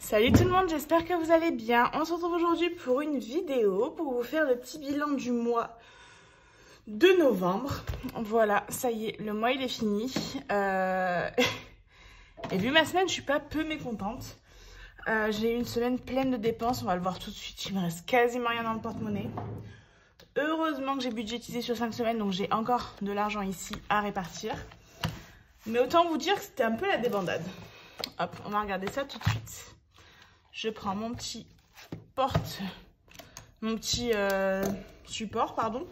Salut tout le monde, j'espère que vous allez bien. On se retrouve aujourd'hui pour une vidéo pour vous faire le petit bilan du mois de novembre. Voilà, ça y est, le mois il est fini. Et vu ma semaine, je suis pas peu mécontente. J'ai eu une semaine pleine de dépenses, on va le voir tout de suite. Il me reste quasiment rien dans le porte-monnaie. Heureusement que j'ai budgétisé sur 5 semaines, donc j'ai encore de l'argent ici à répartir. Mais autant vous dire que c'était un peu la débandade. Hop, on va regarder ça tout de suite. Je prends mon petit support, pardon,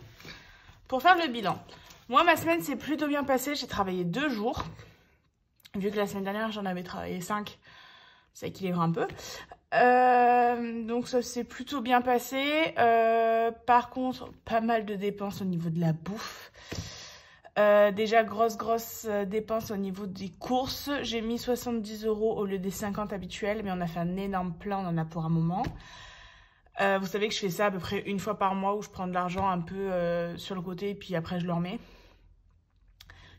pour faire le bilan. Moi, ma semaine s'est plutôt bien passée. J'ai travaillé 2 jours. Vu que la semaine dernière, j'en avais travaillé 5, ça équilibre un peu. Donc, ça s'est plutôt bien passé. Par contre, pas mal de dépenses au niveau de la bouffe. Déjà, grosse dépense au niveau des courses. J'ai mis 70 € au lieu des 50 habituels, mais on a fait un énorme plein, on en a pour un moment. Vous savez que je fais ça à peu près une fois par mois où je prends de l'argent un peu sur le côté et puis après je le remets.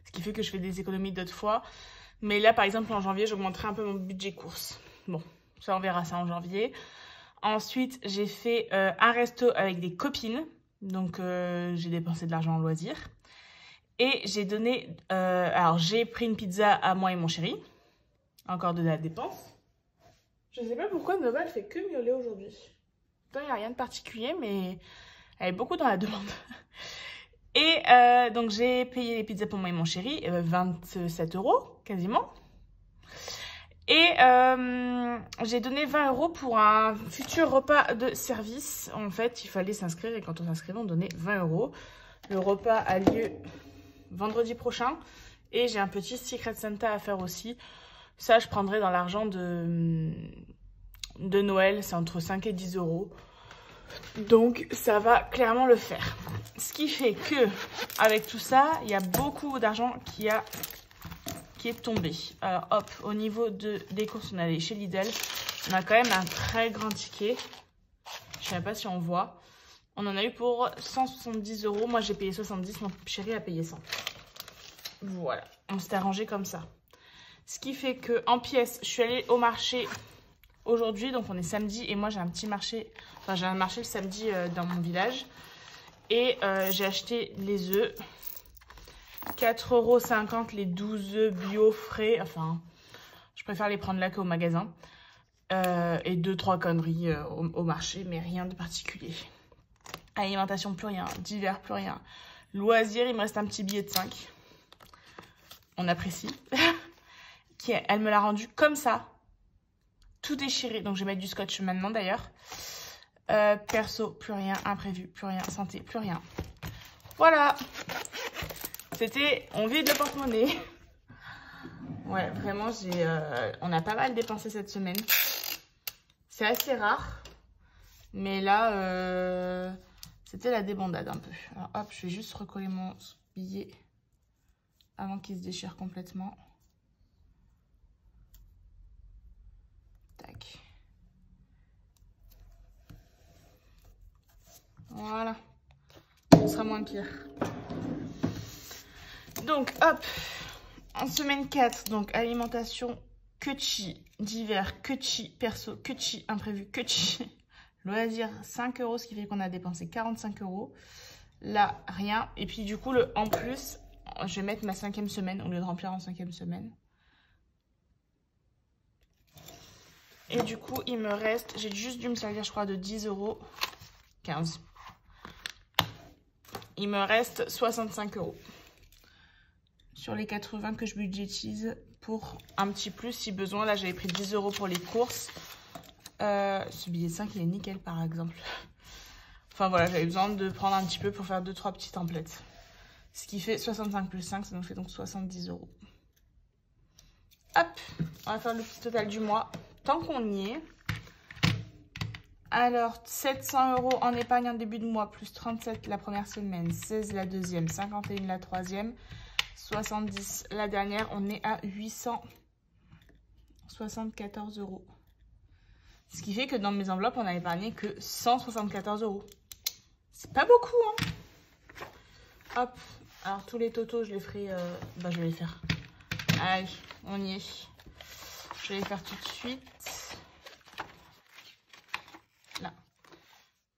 Ce qui fait que je fais des économies d'autres fois. Mais là, par exemple, en janvier, j'augmenterai un peu mon budget courses. Bon, ça on verra ça en janvier. Ensuite, j'ai fait un resto avec des copines. Donc, j'ai dépensé de l'argent en loisirs. Et j'ai donné... alors, j'ai pris une pizza à moi et mon chéri. Encore de la dépense. Je ne sais pas pourquoi Nova, elle fait que miauler aujourd'hui. Il n'y a rien de particulier, mais elle est beaucoup dans la demande. Et donc, j'ai payé les pizzas pour moi et mon chéri. 27 € quasiment. Et j'ai donné 20 € pour un futur repas de service. En fait, il fallait s'inscrire et quand on s'inscrivait, on donnait 20 €. Le repas a lieu vendredi prochain et j'ai un petit Secret Santa à faire aussi. Ça, je prendrai dans l'argent de Noël, c'est entre 5 et 10 €. Donc, ça va clairement le faire. Ce qui fait que, avec tout ça, il y a beaucoup d'argent qui est tombé. Alors, hop, au niveau des courses, on est allé chez Lidl. On a quand même un très grand ticket. Je ne sais pas si on voit. On en a eu pour 170 €. Moi, j'ai payé 70. Mon chéri a payé 100. Voilà. On s'est arrangé comme ça. Ce qui fait que en pièces, je suis allée au marché aujourd'hui. Donc, on est samedi. Et moi, j'ai un petit marché. Enfin, j'ai un marché le samedi dans mon village. Et j'ai acheté les œufs. 4,50 € les 12 œufs bio frais. Enfin, je préfère les prendre là qu'au magasin. Et 2-3 conneries au marché. Mais rien de particulier. Alimentation, plus rien. Divers, plus rien. Loisirs, il me reste un petit billet de 5. On apprécie. Elle me l'a rendu comme ça. Tout déchiré. Donc, je vais mettre du scotch maintenant, d'ailleurs. Perso, plus rien. Imprévu, plus rien. Santé, plus rien. Voilà. C'était... On vide le porte-monnaie. Ouais, vraiment, on a pas mal dépensé cette semaine. C'est assez rare. Mais là... C'était la débandade un peu. Alors hop, je vais juste recoller mon billet avant qu'il se déchire complètement. Tac. Voilà. Ce sera moins pire. Donc hop, en semaine 4, donc alimentation, Kutchi, divers, Kutchi, perso, Kutchi, imprévu, Kutchi. Loisir 5 €, ce qui fait qu'on a dépensé 45 €. Là, rien. Et puis du coup, en plus, je vais mettre ma 5e semaine au lieu de remplir en 5e semaine. Et du coup, il me reste... J'ai juste dû me servir, je crois, de 10 €. 15. Il me reste 65 €. Sur les 80 que je budgétise pour un petit plus si besoin. Là, j'avais pris 10 € pour les courses. Ce billet de 5 il est nickel par exemple. Enfin voilà, j'avais besoin de prendre un petit peu pour faire 2-3 petits templates. Ce qui fait 65 plus 5, ça nous fait donc 70 €. Hop, on va faire le petit total du mois. Tant qu'on y est. Alors 700 € en épargne en début de mois, plus 37 la première semaine, 16 la deuxième, 51 la troisième, 70 la dernière. On est à 874 €. Ce qui fait que dans mes enveloppes, on a épargné que 174 €. C'est pas beaucoup, hein. Hop. Alors, tous les totaux, je les ferai... je vais les faire. Allez, on y est. Je vais les faire tout de suite.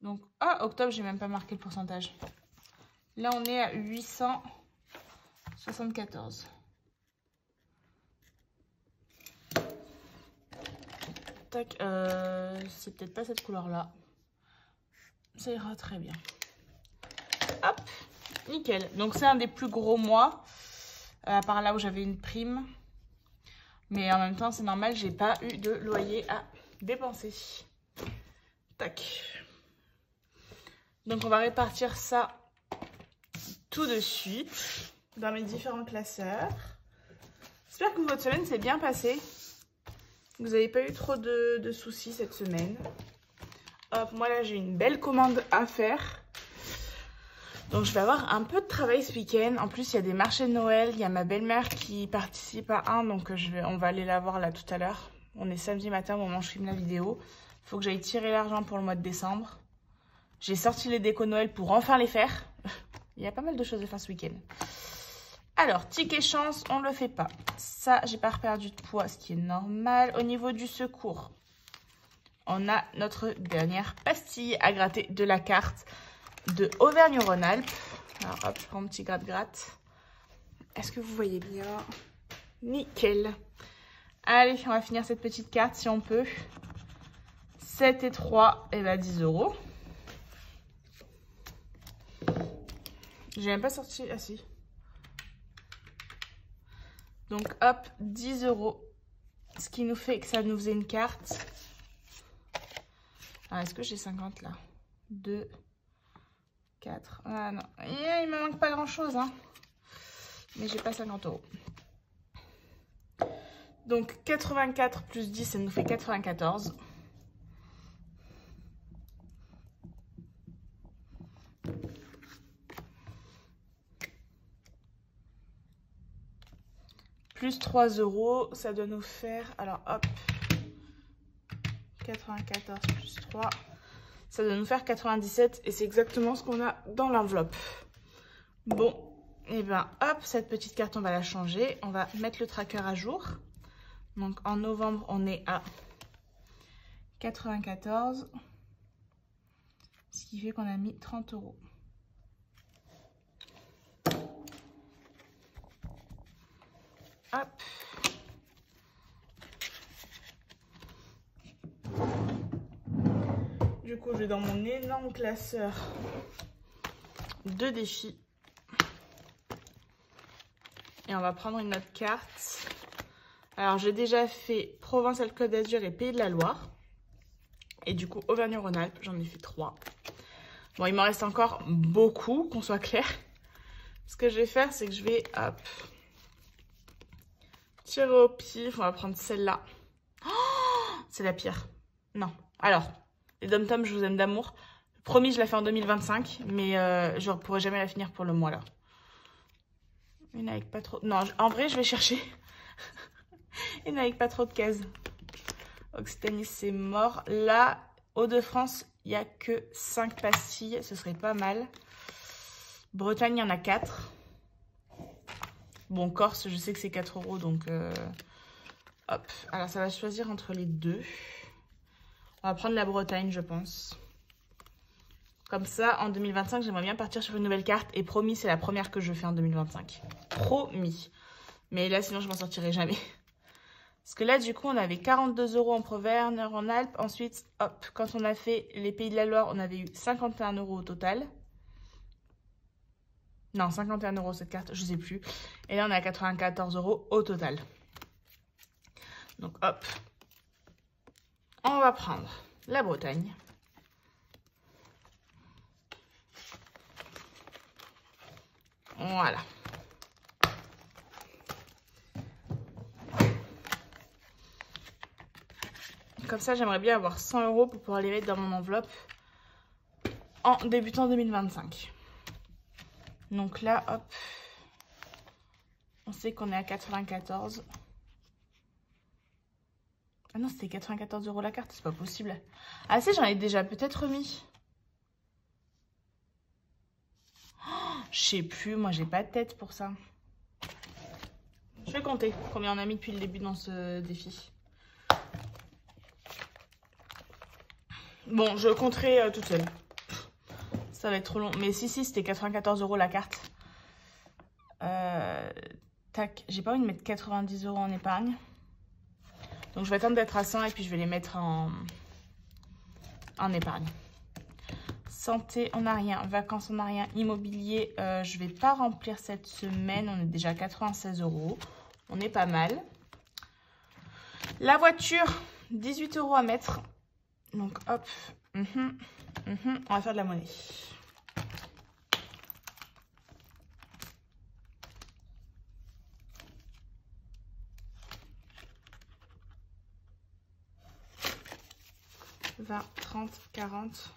Donc, ah, octobre, j'ai même pas marqué le pourcentage. Là, on est à 874. Tac, c'est peut-être pas cette couleur-là. Ça ira très bien. Hop, nickel. Donc, c'est un des plus gros mois. À part là où j'avais une prime. Mais en même temps, c'est normal, j'ai pas eu de loyer à dépenser. Tac. Donc, on va répartir ça tout de suite dans mes différents classeurs. J'espère que votre semaine s'est bien passée. Vous n'avez pas eu trop de soucis cette semaine. Hop, moi là, j'ai une belle commande à faire. Donc, je vais avoir un peu de travail ce week-end. En plus, il y a des marchés de Noël. Il y a ma belle-mère qui participe à un. Donc, on va aller la voir là tout à l'heure. On est samedi matin au moment où je filme la vidéo. Il faut que j'aille tirer l'argent pour le mois de décembre. J'ai sorti les décos Noël pour enfin les faire. Il y a pas mal de choses à faire ce week-end. Alors, ticket chance, on ne le fait pas. Ça, j'ai pas perdu de poids, ce qui est normal. Au niveau du secours, on a notre dernière pastille à gratter de la carte de Auvergne-Rhône-Alpes. Alors hop, je prends mon petit gratte-gratte. Est-ce que vous voyez bien? Nickel. Allez, on va finir cette petite carte si on peut. 7 et 3, et ben 10 €. J'ai même pas sorti. Ah si. Donc hop, 10 €. Ce qui nous fait que ça nous faisait une carte. Ah, est-ce que j'ai 50 là? 2, 4. Ah non, il me manque pas grand chose, hein. Mais j'ai pas 50 €. Donc 84 plus 10, ça nous fait 94. Plus 3 €, ça doit nous faire, alors hop, 94 plus 3, ça doit nous faire 97 et c'est exactement ce qu'on a dans l'enveloppe. Bon, et ben hop, cette petite carte, on va la changer. On va mettre le tracker à jour. Donc en novembre, on est à 94, ce qui fait qu'on a mis 30 €. Hop. Du coup, je vais dans mon énorme classeur de défis. Et on va prendre une autre carte. Alors, j'ai déjà fait Provence-Alpes-Côte d'Azur et Pays de la Loire. Et du coup, Auvergne-Rhône-Alpes, j'en ai fait 3. Bon, il m'en reste encore beaucoup, qu'on soit clair. Ce que je vais faire, c'est que je vais, hop, tirer au pif. On va prendre celle-là. Oh, c'est la pire. Non. Alors, les dom-toms, je vous aime d'amour. Promis, je la fais en 2025, mais je ne pourrai jamais la finir pour le mois là. Une avec pas trop... Non, en vrai, je vais chercher. Une avec pas trop de cases. Occitanie, c'est mort. Là, Hauts-de-France, il n'y a que 5 pastilles. Ce serait pas mal. Bretagne, il y en a 4. Bon, Corse, je sais que c'est 4 €, donc... hop. Alors, ça va choisir entre les deux. On va prendre la Bretagne, je pense. Comme ça, en 2025, j'aimerais bien partir sur une nouvelle carte. Et promis, c'est la première que je fais en 2025. Promis. Mais là, sinon, je m'en sortirai jamais. Parce que là, du coup, on avait 42 € en Auvergne-Rhône-Alpes. Ensuite, hop, quand on a fait les Pays de la Loire, on avait eu 51 € au total. Non, 51 € cette carte, je sais plus. Et là, on est à 94 € au total. Donc, hop. On va prendre la Bretagne. Voilà. Comme ça, j'aimerais bien avoir 100 € pour pouvoir les mettre dans mon enveloppe en débutant 2025. Donc là, hop, on sait qu'on est à 94. Ah non, c'était 94 € la carte, c'est pas possible. Ah si, j'en ai déjà peut-être remis. Oh, je sais plus, moi j'ai pas de tête pour ça. Je vais compter combien on a mis depuis le début dans ce défi. Bon, je compterai toute seule. Ça va être trop long. Mais si, c'était 94 € la carte. Tac, j'ai pas envie de mettre 90 € en épargne. Donc je vais attendre d'être à 100 et puis je vais les mettre en épargne. Santé, on n'a rien. Vacances, on n'a rien. Immobilier, je vais pas remplir cette semaine. On est déjà à 96 €. On est pas mal. La voiture, 18 € à mettre. Donc hop. On va faire de la monnaie. « 20, 30, 40,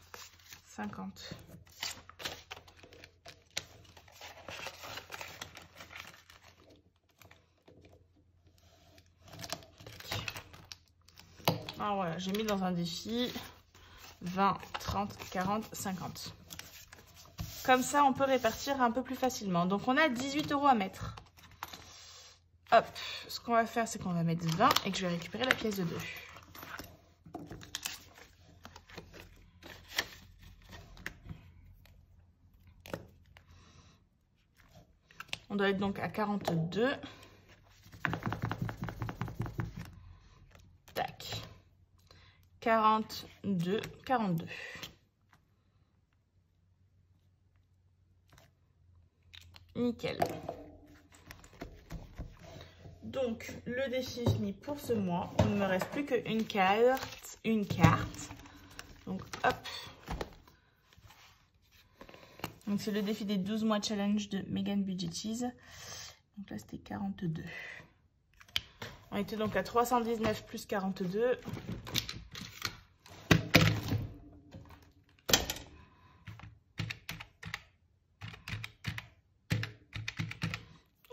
50. » Alors voilà, j'ai mis dans un défi 20, 30, 40, 50. Comme ça, on peut répartir un peu plus facilement. Donc, on a 18 € à mettre. Hop, ce qu'on va faire, c'est qu'on va mettre 20 et que je vais récupérer la pièce de 2. On doit être donc à 42. Tac. 42, 42. Nickel. Donc, le défi est fini pour ce mois. Il ne me reste plus qu'une carte. Une carte. Donc, hop. Donc, c'est le défi des 12 mois challenge de Megan Budgetize. Donc là, c'était 42. On était donc à 319 plus 42.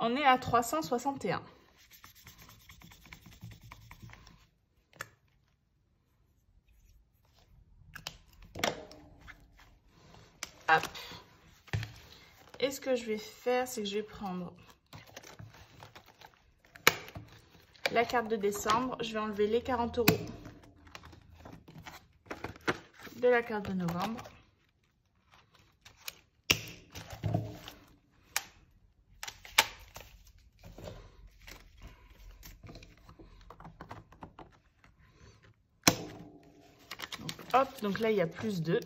On est à 361. Hop. Et ce que je vais faire, c'est que je vais prendre la carte de décembre. Je vais enlever les 40 € de la carte de novembre. Hop, donc là, il y a plus 2.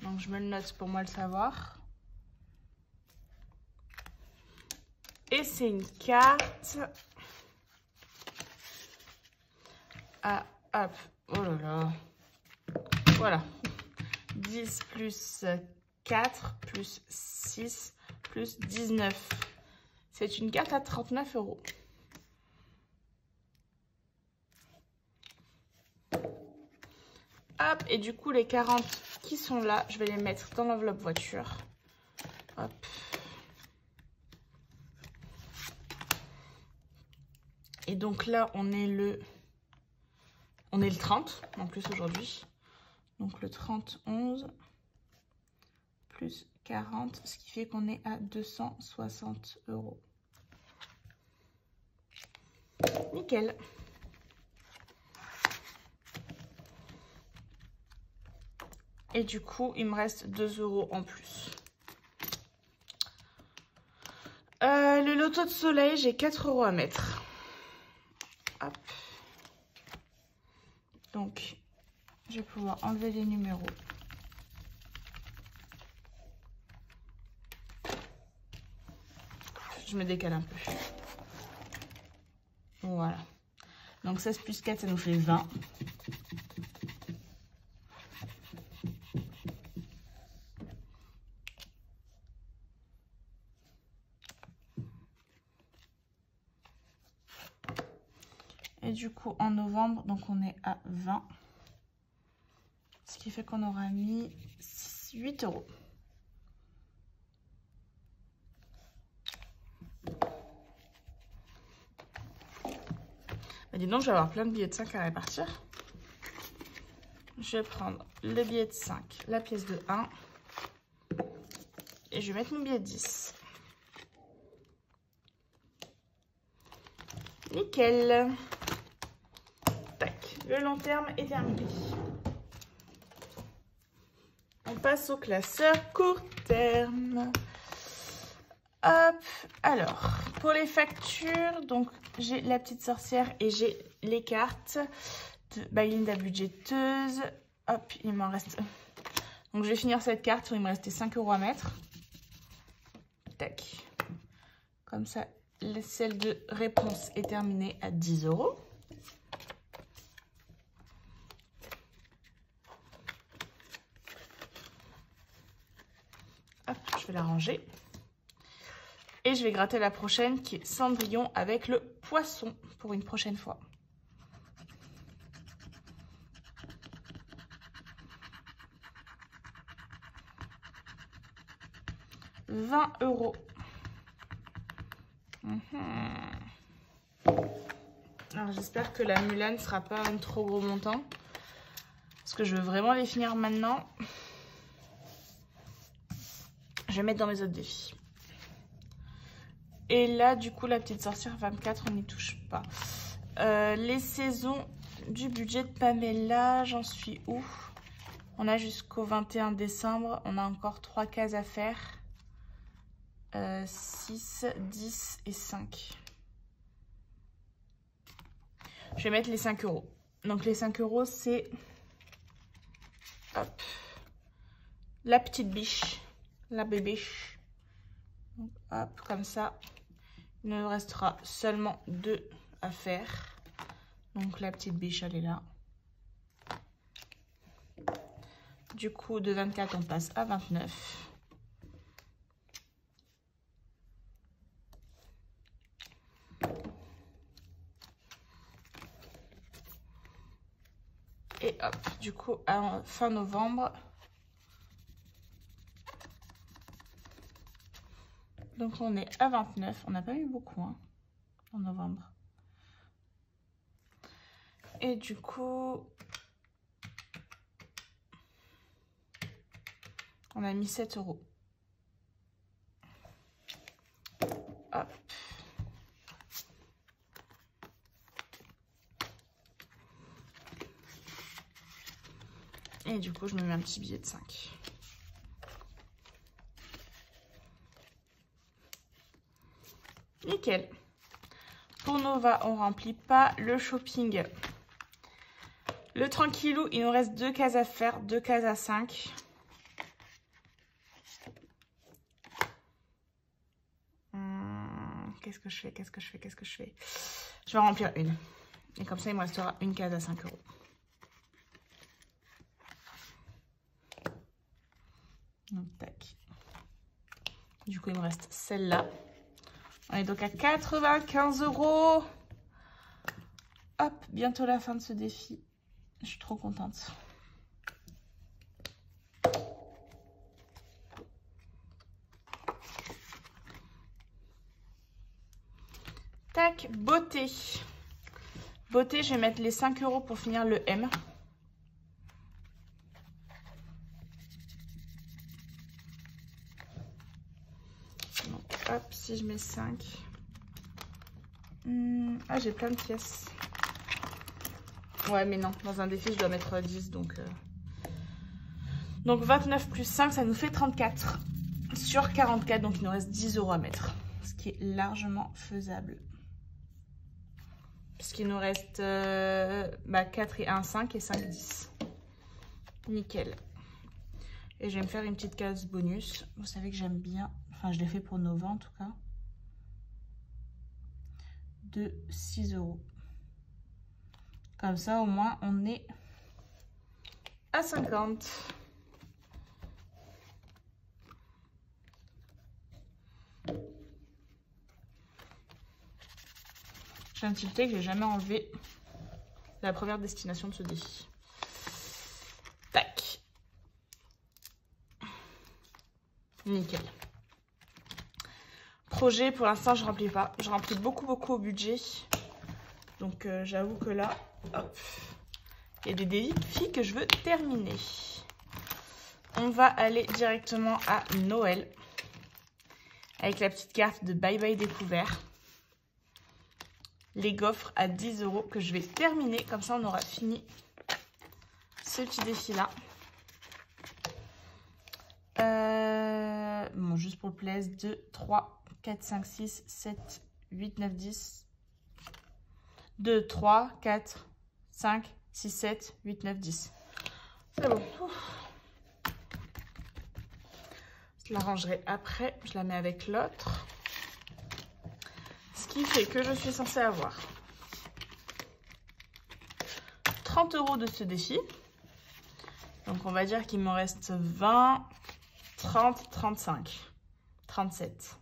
Donc, je me le note pour moi le savoir. Et c'est une carte. Ah, hop. Oh là là. Voilà. 10 plus 4 plus 6 plus 19. C'est une carte à 39 €. Hop, et du coup, les 40 qui sont là, je vais les mettre dans l'enveloppe voiture. Hop. Et donc là, on est le 30 en plus aujourd'hui. Donc le 30, 11 plus 40, ce qui fait qu'on est à 260 €. Nickel. Et du coup, il me reste 2 € en plus. Le loto de soleil, j'ai 4 € à mettre. Hop. Donc, je vais pouvoir enlever les numéros. Je me décale un peu. Voilà. Donc, 16 plus 4, ça nous fait 20. Et du coup, en novembre, donc on est à 20. Ce qui fait qu'on aura mis 8 €. Bah dis donc, je vais avoir plein de billets de 5 à répartir. Je vais prendre le billet de 5, la pièce de 1. Et je vais mettre mon billet de 10. Nickel. Tac, le long terme est terminé. On passe au classeur court terme. Hop, alors, pour les factures, donc j'ai la petite sorcière et j'ai les cartes de Belinda budgéteuse. Hop, il m'en reste... Donc je vais finir cette carte, il me restait 5 € à mettre. Tac. Comme ça, celle de réponse est terminée à 10 €. Hop, je vais la ranger. Et je vais gratter la prochaine qui est Cendrillon avec le poisson pour une prochaine fois. 20 €. Alors j'espère que la Mulan ne sera pas un trop gros montant. Parce que je veux vraiment les finir maintenant. Je vais mettre dans mes autres défis. Et là, du coup, la petite sorcière 24, on n'y touche pas. Les saisons du budget de Pamela, j'en suis où? On a jusqu'au 21 décembre. On a encore 3 cases à faire. 6, 10 et 5. Je vais mettre les 5 €. Donc les 5 €, c'est... Hop. La petite biche. La bébiche. Donc, hop, comme ça. Il nous restera seulement 2 à faire. Donc la petite biche, elle est là. Du coup, de 24, on passe à 29. Et hop, du coup, à fin novembre. Donc on est à 29. On n'a pas eu beaucoup hein, en novembre. Et du coup, on a mis 7 €. Hop. Et du coup, je me mets un petit billet de 5. Nickel. Pour Nova, on remplit pas. Le shopping. Le tranquillou, il nous reste 2 cases à faire, 2 cases à 5. Qu'est-ce que je fais? Je vais remplir une. Et comme ça, il me restera une case à 5 €. Donc, tac. Du coup, il me reste celle-là. On est donc à 95 €. Hop, bientôt la fin de ce défi. Je suis trop contente. Tac, beauté. Beauté, je vais mettre les 5 € pour finir le M. Donc, hop, si je mets 5. Ah, j'ai plein de pièces. Ouais, mais non, dans un défi, je dois mettre 10, donc... Donc 29 plus 5, ça nous fait 34 sur 44, donc il nous reste 10 € à mettre. Ce qui est largement faisable. Puisqu'il nous reste 4 et 1, 5 et 5, 10. Nickel. Et je vais me faire une petite case bonus. Vous savez que j'aime bien, enfin je l'ai fait pour Nova en tout cas. De 6 €. Comme ça, au moins, on est à 50. J'ai un tilté que j'ai jamais enlevé la première destination de ce défi. Tac. Nickel. Projet, pour l'instant, je remplis pas. Je remplis beaucoup au budget. Donc, j'avoue que là, hop, il y a des défis que je veux terminer. On va aller directement à Noël. Avec la petite carte de Bye Bye Découvert. Les gaufres à 10 € que je vais terminer. Comme ça, on aura fini ce petit défi-là. juste pour le plaisir. 2, 3, 4, 5, 6, 7, 8, 9, 10. 2, 3, 4, 5, 6, 7, 8, 9, 10. C'est bon. Je la rangerai après. Je la mets avec l'autre. Ce qui fait que je suis censée avoir 30 € de ce défi. Donc, on va dire qu'il me reste 20, 30, 35, 37.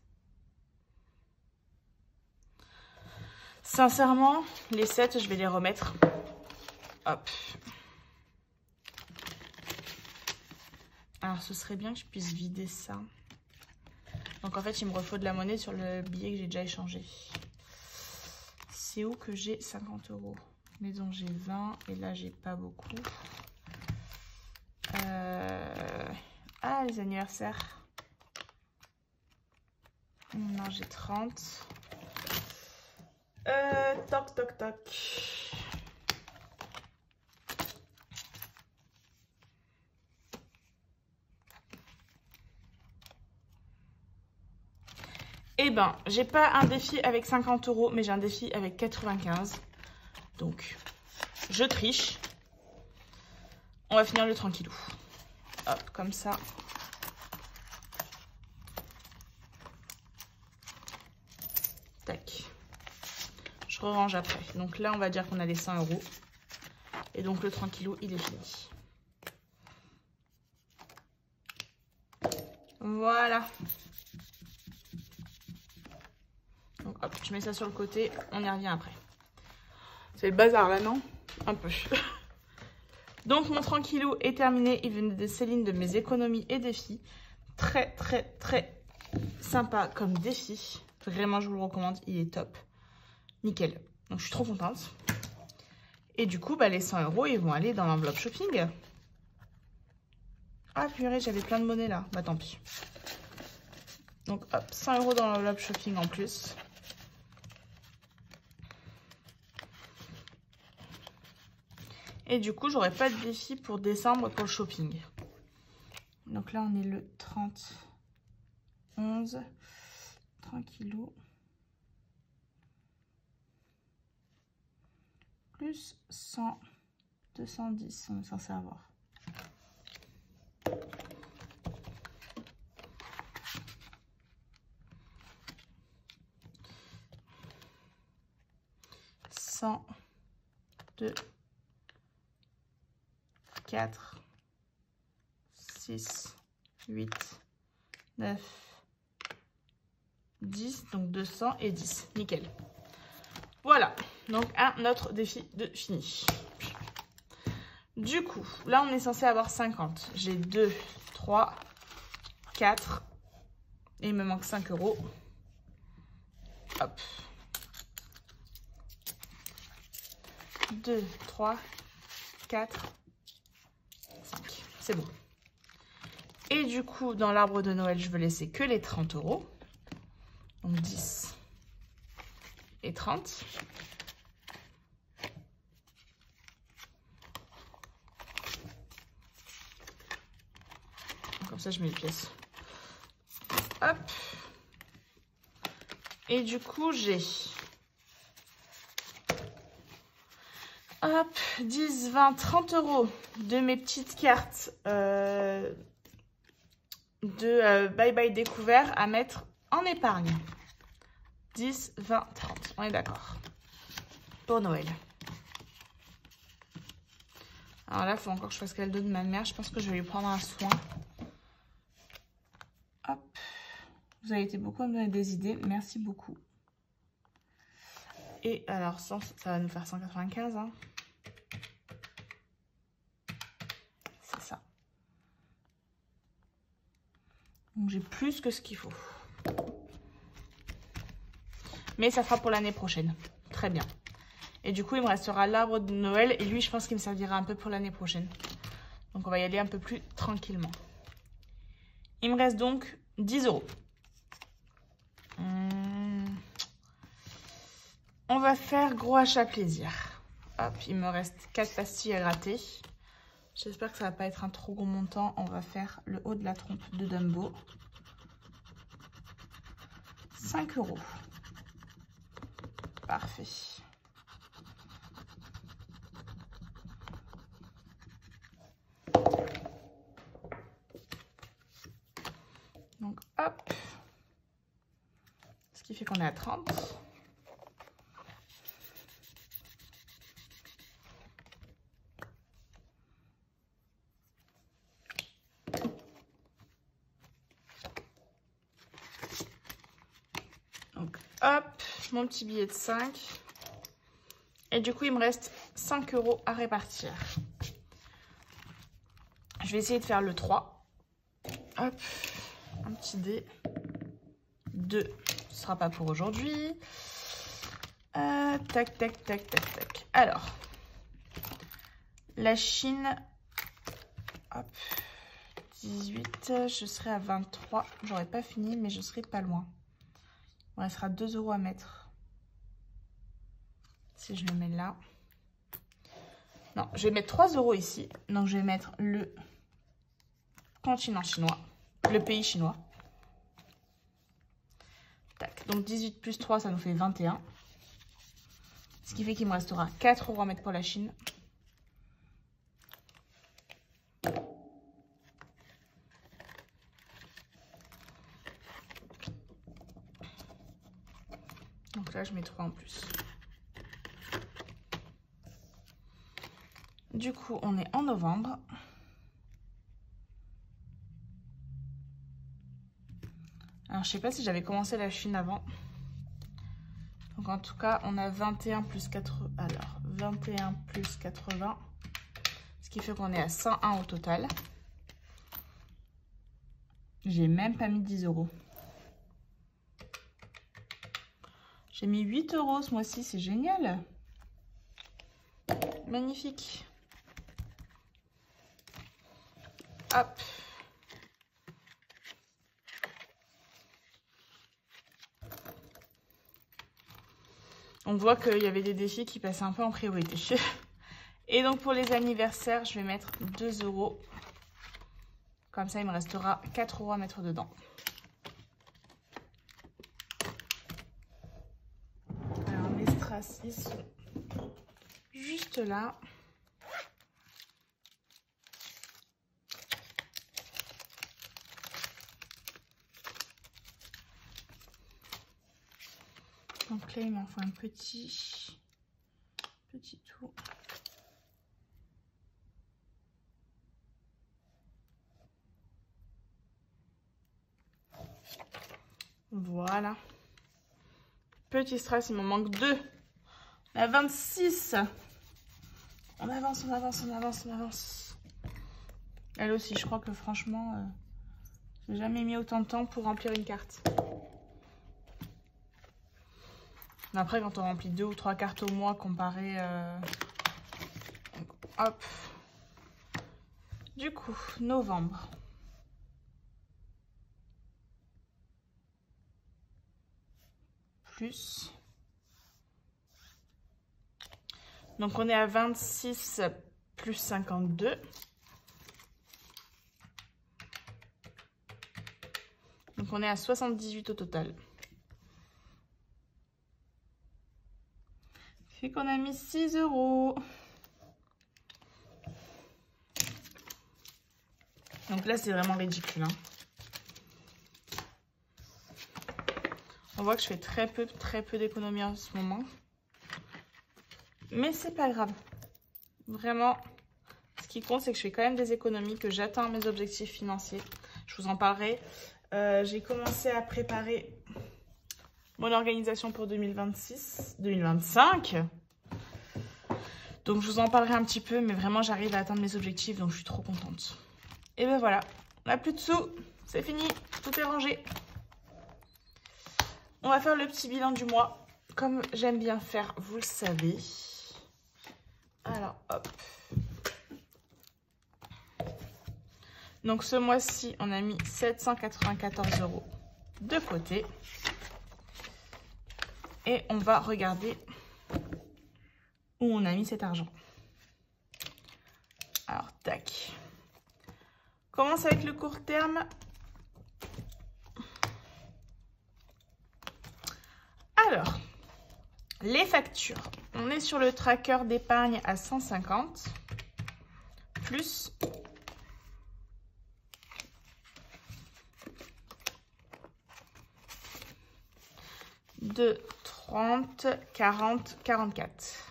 Sincèrement, les 7, je vais les remettre. Hop. Alors, ce serait bien que je puisse vider ça. Donc, en fait, il me refaut de la monnaie sur le billet que j'ai déjà échangé. C'est où que j'ai 50 €? Mais donc, j'ai 20 et là, j'ai pas beaucoup. Ah, les anniversaires. Non, j'ai 30. Toc, toc, toc. Eh ben, j'ai pas un défi avec 50 €, mais j'ai un défi avec 95. Donc, je triche. On va finir le tranquillou. Hop, comme ça. Tac. Je re-range après. Donc là, on va dire qu'on a les 100 €. Et donc, le tranquillou, il est fini. Voilà. Donc, hop, je mets ça sur le côté. On y revient après. C'est le bazar, là, non? Un peu. Donc, mon tranquillou est terminé. Il venait de Céline de mes économies et défis. Très, très, très sympa comme défi. Vraiment, je vous le recommande. Il est top. Nickel. Donc, je suis trop contente. Et du coup, bah, les 100 €, ils vont aller dans l'enveloppe shopping. Ah, purée, j'avais plein de monnaie là. Bah, tant pis. Donc, hop, 100 € dans l'enveloppe shopping en plus. Et du coup, j'aurai pas de défi pour décembre pour le shopping. Donc là, on est le 30, 11, tranquillou. Plus 100, 210, on est censé avoir. Cent, 2, 4, 6, 8, 9, 10, donc 200 et 10. Nickel. Voilà, donc un autre défi de fini. Du coup, là on est censé avoir 50. J'ai 2, 3, 4 et il me manque 5 €. Hop. 2, 3, 4, 5. C'est bon. Et du coup, dans l'arbre de Noël, je veux laisser que les 30 €. Donc 10 et 30. Comme ça, je mets les pièces. Hop. Et du coup, j'ai... Hop, 10, 20, 30 € de mes petites cartes de Bye Bye Découvert à mettre en épargne. 10, 20, 30. On est d'accord. Pour Noël. Alors là, il faut encore que je fasse cadeau de ma mère. Je pense que je vais lui prendre un soin. Hop. Vous avez été beaucoup à me donner des idées. Merci beaucoup. Et alors, ça va nous faire 195. Hein. C'est ça. Donc, j'ai plus que ce qu'il faut. Mais ça sera pour l'année prochaine. Très bien. Et du coup, il me restera l'arbre de Noël. Et lui, je pense qu'il me servira un peu pour l'année prochaine. Donc, on va y aller un peu plus tranquillement. Il me reste donc 10 €. On va faire gros achat plaisir. Hop, il me reste 4 pastilles à gratter. J'espère que ça va pas être un trop gros montant. On va faire le haut de la trompe de Dumbo. 5 €. Parfait. Donc hop. Ce qui fait qu'on est à 30. Donc hop, mon petit billet de 5. Et du coup, il me reste 5 € à répartir. Je vais essayer de faire le 3. Hop, un petit dé. 2, ce sera pas pour aujourd'hui. Tac, tac, tac, tac, tac. Alors, la Chine, hop, 18, je serai à 23. J'aurais pas fini, mais je serai pas loin. Il me restera 2 € à mettre. Si je le mets là. Non, je vais mettre 3 € ici. Donc, je vais mettre le continent chinois, le pays chinois. Tac, donc 18 plus 3, ça nous fait 21. Ce qui fait qu'il me restera 4 € à mettre pour la Chine. Donc là, je mets 3 en plus. Du coup, on est en novembre. Alors, je sais pas si j'avais commencé la Chine avant. Donc, en tout cas, on a 21 plus 80. Alors, 21 plus 80. Ce qui fait qu'on est à 101 au total. J'ai même pas mis 10 €. J'ai mis 8 € ce mois-ci, c'est génial. Magnifique. Hop. On voit qu'il y avait des défis qui passaient un peu en priorité. Et donc pour les anniversaires, je vais mettre 2 €. Comme ça, il me restera 4 € à mettre dedans. Alors mes strass, ils sont juste là. Donc là, il m'en faut un petit tout. Voilà. Petit strass, il m'en manque 2. On a 26. On avance, on avance, on avance, on avance. Elle aussi, je crois que franchement, j'ai jamais mis autant de temps pour remplir une carte. Après, quand on remplit 2 ou 3 cartes au mois, comparé... hop. Du coup, novembre. Plus. Donc, on est à 26 plus 52. Donc, on est à 78 au total. Fait qu'on a mis 6 €. Donc là, c'est vraiment ridicule. Hein. On voit que je fais très peu d'économies en ce moment. Mais c'est pas grave. Vraiment, ce qui compte, c'est que je fais quand même des économies, que j'atteins mes objectifs financiers. Je vous en parlerai. J'ai commencé à préparer mon organisation pour 2025. Donc, je vous en parlerai un petit peu, mais vraiment, j'arrive à atteindre mes objectifs, donc je suis trop contente. Et ben voilà, on n'a plus de sous, c'est fini, tout est rangé. On va faire le petit bilan du mois, comme j'aime bien faire, vous le savez. Alors, hop. Donc, ce mois-ci, on a mis 794 € de côté. Et on va regarder où on a mis cet argent. Alors, tac. Commence avec le court terme. Alors, les factures. On est sur le tracker d'épargne à 150 plus de 30, 40, 44.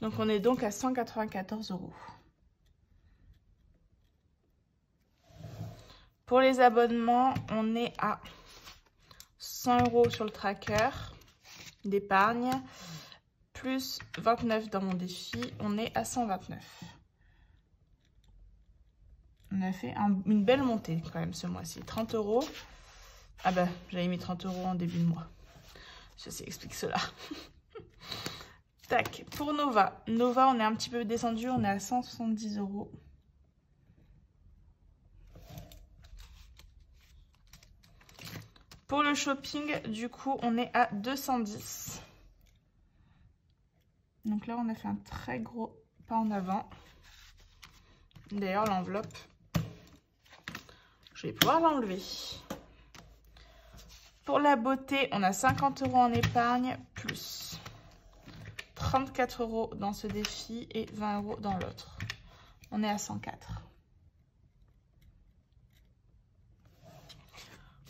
Donc on est donc à 194 €. Pour les abonnements, on est à 100 € sur le tracker d'épargne, plus 29 dans mon défi, on est à 129. On a fait une belle montée quand même ce mois-ci. 30 €. Ah bah, j'avais mis 30 € en début de mois. Ceci explique cela. Tac, pour Nova. Nova, on est un petit peu descendu, on est à 170 €. Pour le shopping, du coup, on est à 210. Donc là, on a fait un très gros pas en avant. D'ailleurs, l'enveloppe, je vais pouvoir l'enlever. Pour la beauté, on a 50 € en épargne, plus 34 € dans ce défi et 20 € dans l'autre. On est à 104.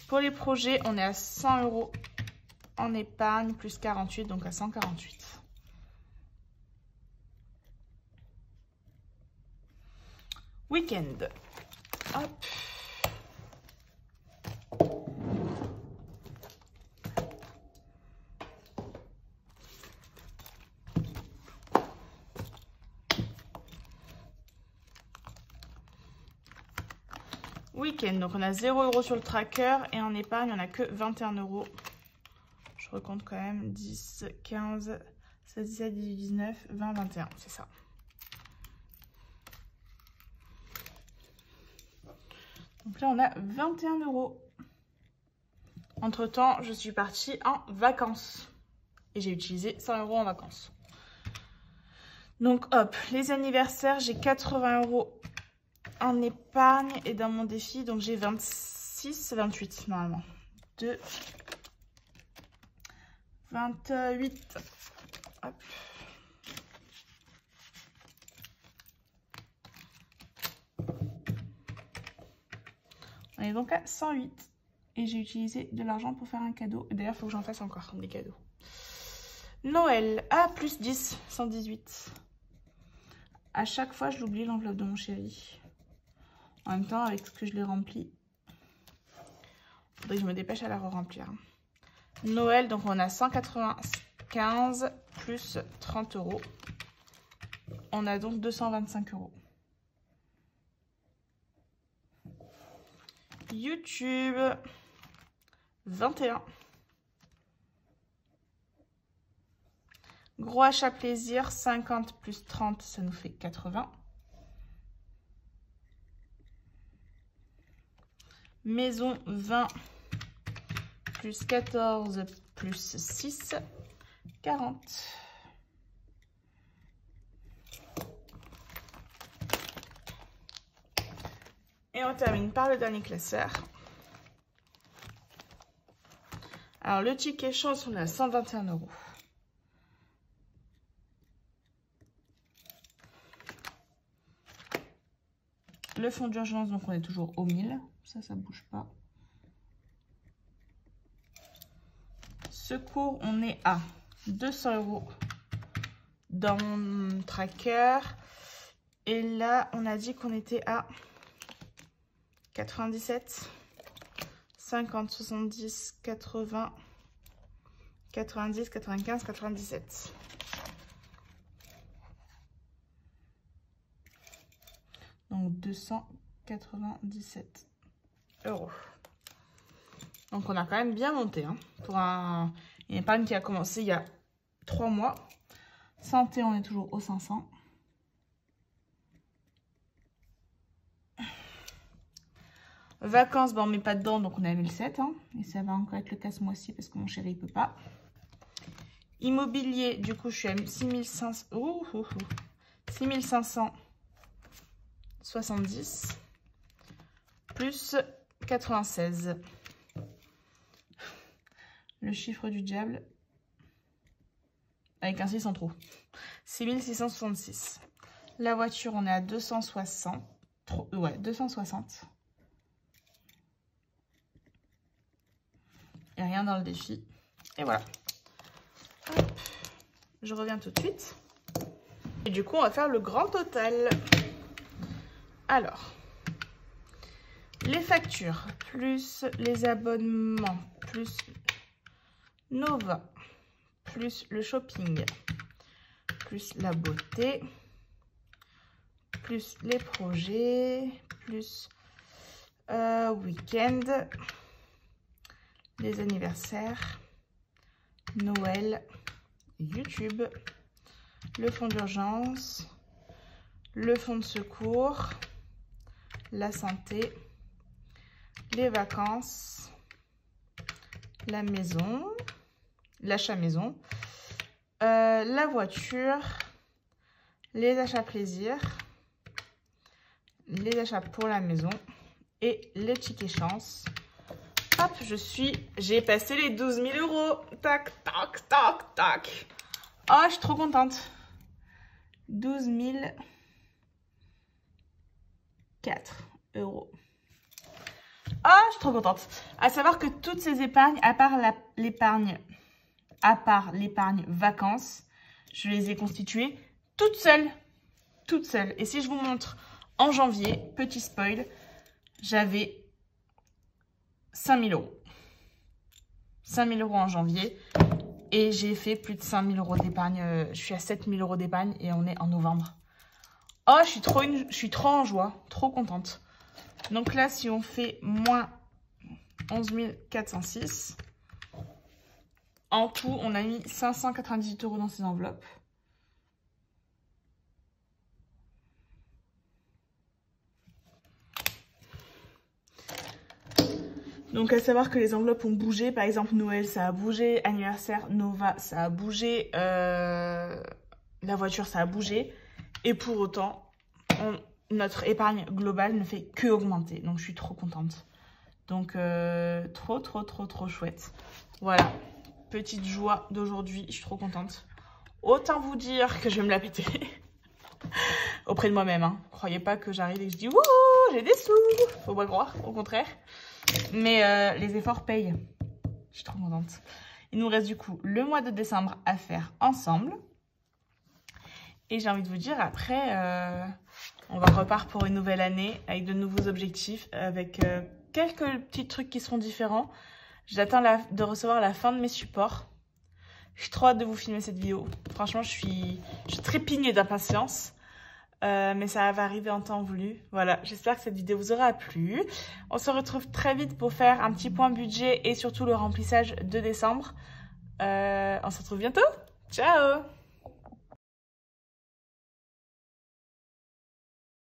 Pour les projets, on est à 100 € en épargne, plus 48, donc à 148. Week-end. Hop. Week-end, donc on a 0 € sur le tracker et en épargne, on n'a que 21 €. Je recompte quand même 10, 15, 16, 17, 18, 19, 20, 21, c'est ça. Donc là, on a 21 €. Entre-temps, je suis partie en vacances et j'ai utilisé 100 € en vacances. Donc hop, les anniversaires, j'ai 80 € en épargne et dans mon défi, donc j'ai 26, 28 normalement. 2, 28. Hop. On est donc à 108 et j'ai utilisé de l'argent pour faire un cadeau. D'ailleurs, il faut que j'en fasse encore des cadeaux. Noël, à plus 10, 118. À chaque fois, je l'oublie l'enveloppe de mon chéri. En même temps, avec ce que je l'ai rempli, faudrait que je me dépêche à la re-remplir. Noël, donc on a 195 plus 30 €. On a donc 225 €. YouTube, 21. Gros achat plaisir, 50 plus 30, ça nous fait 80. Maison, 20 plus 14 plus 6, 40. Et on termine par le dernier classeur. Alors, le ticket chance, on est à 121 €. Le fonds d'urgence, donc on est toujours au 1000. Ça bouge pas. Secours, on est à 200 € dans mon tracker. Et là, on a dit qu'on était à 97, 50, 70, 80, 90, 95, 97. Donc 297 €. Donc on a quand même bien monté hein, pour une épargne qui a commencé il y a 3 mois. Santé, on est toujours au 500. Vacances, on ne met pas dedans, donc on est à 1007. Hein, et ça va encore être le cas ce mois-ci parce que mon chéri ne peut pas. Immobilier, du coup, je suis à 6500. 6500 70 plus 96. Le chiffre du diable avec un 6 en trop. 6666. La voiture, on est à 260. Ouais, 260. Il n'y a rien dans le défi. Et voilà. Hop. Je reviens tout de suite. Et du coup, on va faire le grand total. Alors, les factures, plus les abonnements, plus Nova, plus le shopping, plus la beauté, plus les projets, plus week-end, les anniversaires, Noël, YouTube, le fonds d'urgence, le fonds de secours, la santé, les vacances, la maison, l'achat maison, la voiture, les achats plaisir, les achats pour la maison et les tickets chance. Hop, j'ai passé les 12 000 euros. Tac, tac, tac, tac. Oh, je suis trop contente. 12 004 euros. Oh, je suis trop contente. À savoir que toutes ces épargnes, à part l'épargne vacances, je les ai constituées toutes seules. Toutes seules. Et si je vous montre en janvier, petit spoil, j'avais 5 000 euros. 5 000 euros en janvier. Et j'ai fait plus de 5 000 euros d'épargne. Je suis à 7 000 euros d'épargne et on est en novembre. Oh, je suis trop en joie. Trop contente. Donc là, si on fait moins 11 406, en tout, on a mis 598 euros dans ces enveloppes. Donc, à savoir que les enveloppes ont bougé. Par exemple, Noël, ça a bougé. Anniversaire, Nova, ça a bougé. La voiture, ça a bougé. Et pour autant, notre épargne globale ne fait que augmenter. Donc, je suis trop contente. Donc, trop chouette. Voilà. Petite joie d'aujourd'hui. Je suis trop contente. Autant vous dire que je vais me la péter. Auprès de moi-même. Hein. Croyez pas que j'arrive et que je dis « Wouhou, j'ai des sous !» Faut pas le croire, au contraire. Mais les efforts payent. Je suis trop contente. Il nous reste du coup le mois de décembre à faire ensemble. Et j'ai envie de vous dire, après, on va repartir pour une nouvelle année avec de nouveaux objectifs, avec quelques petits trucs qui seront différents. J'attends de recevoir la fin de mes supports. Je suis trop hâte de vous filmer cette vidéo. Franchement, je trépigne d'impatience. Mais ça va arriver en temps voulu. Voilà, j'espère que cette vidéo vous aura plu. On se retrouve très vite pour faire un petit point budget et surtout le remplissage de décembre. On se retrouve bientôt. Ciao!